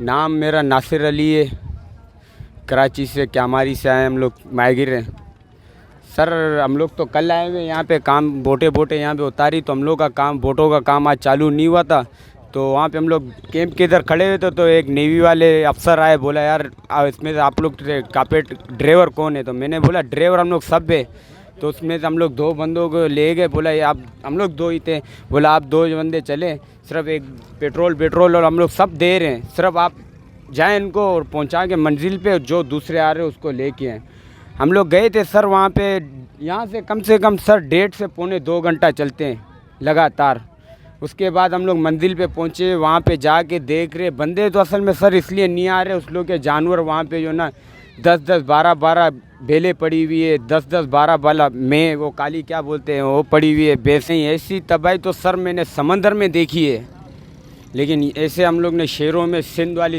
नाम मेरा नासिर अली है। कराची से क्यामारी से आए हम लोग, माहिर हैं। सर हम लोग तो कल आए हुए यहाँ पे, काम बोटे यहाँ पे उतारी, तो हम लोग का काम बोटों का काम आज चालू नहीं हुआ था। तो वहाँ पे हम लोग कैंप के इधर खड़े हुए थे, तो एक नेवी वाले अफसर आए, बोला यार इसमें से आप लोग कापेट ड्राइवर कौन है? तो मैंने बोला ड्राइवर हम लोग सब है। तो उसमें से हम लोग 2 बंदों को ले गए, बोला ये आप, हम लोग 2 ही थे, बोला आप 2 बंदे चले, सिर्फ एक पेट्रोल और हम लोग सब दे रहे हैं, सिर्फ आप जाएं इनको और पहुंचा के मंजिल पे, जो दूसरे आ रहे हैं उसको लेके आए। हम लोग गए थे सर वहाँ पे, यहाँ से कम सर 1.5 से पौने 2 घंटा चलते हैं लगातार। उसके बाद हम लोग मंजिल पे पहुँचे, वहाँ पे जाके देख रहे बंदे तो असल में सर इसलिए नहीं आ रहे, उस लोग के जानवर वहाँ पे जो ना 10-10 12-12 बेलें पड़ी हुई है, 10-10 12 में वो काली क्या बोलते हैं वो पड़ी हुई है, भैंसें। ऐसी तबाही तो सर मैंने समंदर में देखी है, लेकिन ऐसे हम लोग ने शेरों में सिंध वाली